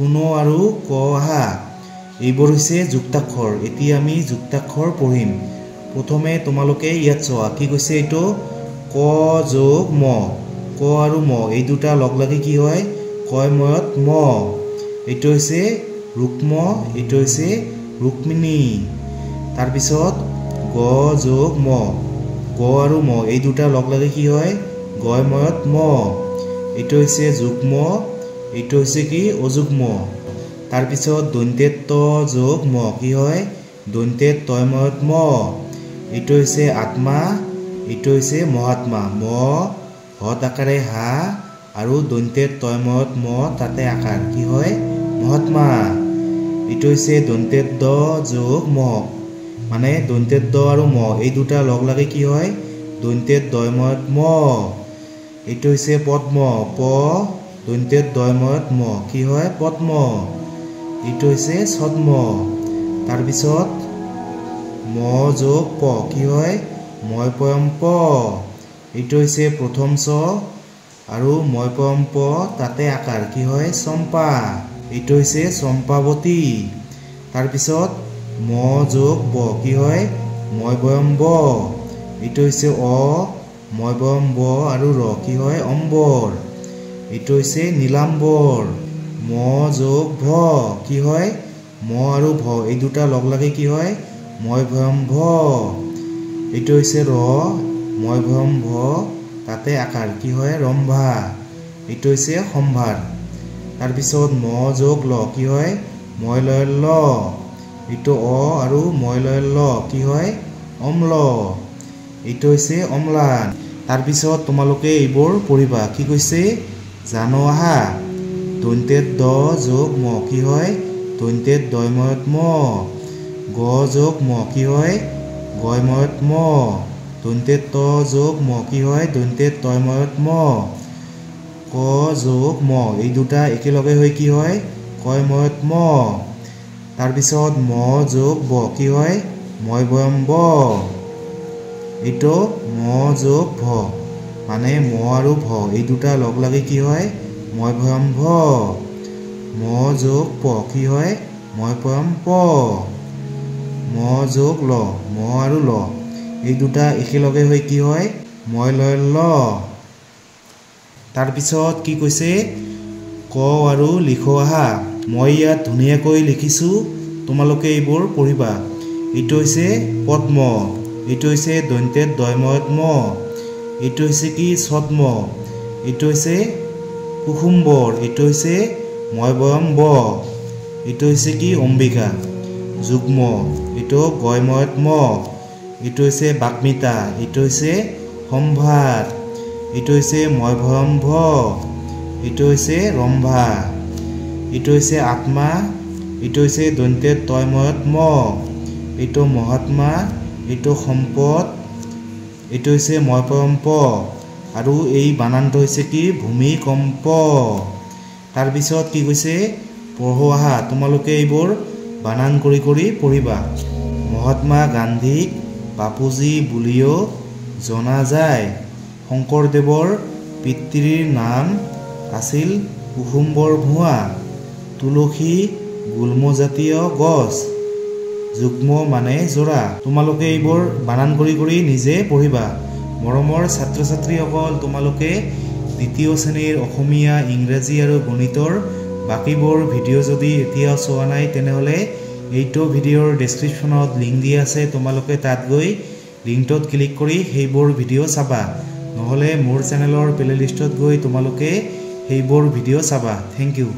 শুনো আৰু ক আহা এইবোৰ হৈছে যুক্তাক্ষৰ এতিয়া আমি যুক্তাক্ষৰ পঢ়িম প্ৰথমে তোমালোকে ইয়াত চোৱা কি কৈছে এটো ক যোগ ম ক আৰু ম এই দুটা লগ লাগি কি হয় কয় ময়ত ম এটো হৈছে ৰুক্ম এটো হৈছে ৰুক্মিণী তাৰ পিছত গ যোগ ম গ আৰু ম এই দুটা লগ লাগি কি হয় গয় ময়ত ম এটো হৈছে যুগ্ম এটো হৈছে কি অযুগ্ম তাৰ পিছত দন্তেত ত যোগ ম কি হয় দন্তেত তয় ময়ত ম এটো হৈছে আত্মা এটো হৈছে মহাত্মা ম হত আকাৰে হা আৰু দন্তেত তয় ময়ত ম তাতে আকাৰ কি হয় মহাত্মা এটো হৈছে দন্তেত দ যোগ ম মানে দন্তেত দ আৰু ম এই দুটা লগ লাগি কি হয় দন্তেত দয় ময়ত ম এটো হৈছে পদ্ম প দন্তেত দয় ময়ত ম কি হয় পদ্ম এটো হৈছে ছদ্ম তাৰ পিছত ম যোগ প কি হয় মই পয়ম প এটো হৈছে প্ৰথম ছ আৰু মই পয়ম প তাতে আকাৰ কি হয় চম্পা এটো হৈছে চম্পাৱতী তাৰ পিছত ম যোগ ব কি হয় মই বয়ম ব এটো হৈছে অ মই বয়ম ব আৰু ৰ কি হয় অম্বৰ এটো হৈছে নীলাম্বৰ ম যোগ ভ কি হয় ম আৰু ভ এই দুটা লগ লাগি কি হয় মই ভয়ম ভ এটো হৈছে ৰ মই ভয়ম ভ তাতে আকাৰ কি হয় ৰম্ভা এটো হৈছে সম্ভাৰ তাৰ পিছত ম যোগ ল কি হয় মই লয় ল এটো অ আৰু মই লয় ল কি হয় অম্ল এটো হৈছে অম্লান তাৰ পিছত তোমালোকে এইবোৰ পঢ়িবা কি কৈছে জানো আহা দন্তেত দ যোগ ম কি হয় দন্তেত দয় ময়ত ম গ যোগ ম কি হয় গয় ময়ত ম দন্তেত ত যোগ ম কি হয় দন্তেত তয় ময়ত ম ক যোগ ম এই দুটা একেলগে হৈ কি হয় কয় ময়ত ম তাৰ পিছত ম যোগ ব কি হয় মই বয়ম ব এটো ম যোগ ভ মানে ম আৰু ভ এই দুটা লগ লাগি কি হয় মই ভয়ম ভ ম যোগ প কি হয় মই পয়ম প ম যোগ ল ম আৰু ল এই দুটা একেলগে হৈ কি হয় মই লয় ল তাৰ পিছত কি কৈছে ক আৰু লিখো আহা মই ইয়াত ধুনীয়াকৈ লিখিছো তোমালোকে এইবোৰ পঢ়িবা এটো হৈছে পদ্ম এটো হৈছে দন্তেত দয় ময়ত ম এটো হৈছে কি ছদ্ম এটো হৈছে কুসুম্বৰ এটো হৈছে মই বয়ম ব এটো হৈছে কি অম্বিকা যুগ্ম এটো গয় ময়ত ম এটো হৈছে বাগ্মিতা এটো হৈছে সম্ভাৰ এটো হৈছে মই ভয়ম ভ এটো হৈছে ৰম্ভা এটো হৈছে আত্মা এটো হৈছে দন্তেত তয় ময়ত ম এটো মহাত্মা এটো সম্পদ এটো হৈছে মই পয়ম প আৰু এই বানানটো হৈছে কি ভূমিকম্প তাৰ পিছত কি কৈছে পঢ়ো আহা তোমালোকে এইবোৰ বানান কৰি কৰি পঢ়িবা মহাত্মা গান্ধীক বাপুজী বুলিও জনা যায় শংকৰদেৱৰ পিতৃৰ নাম আছিল কুসুম্বৰ ভুৱা তুলসী গুল্মজাতীয় গছ যুগ্ম মানে জোৰা তোমালোকে এইবোৰ বানান কৰি কৰি নিজে পঢ়িবা মৰমৰ ছাত্ৰ ছাত্ৰীসকল তোমালোকে দ্বিতীয় শ্ৰেণীৰ অসমীয়া ইংৰাজী আৰু গণিতৰ বাকিবোৰ ভিডিঅ' যদি এতিয়া চোৱা নাই তেনেহ'লে এইটো ভিডিঅ'ৰ ডেছক্ৰিপশ্যনত লিংক দিয়া আছে তোমালোকে তাত গৈ লিংকটোত ক্লিক কৰি সেইবোৰ ভিডিঅ' চাবা নহ'লে মোৰ চেনেলৰ প্লেলিষ্টত গৈ তোমালোকে সেইবোৰ ভিডিঅ' চাবা থেংক ইউ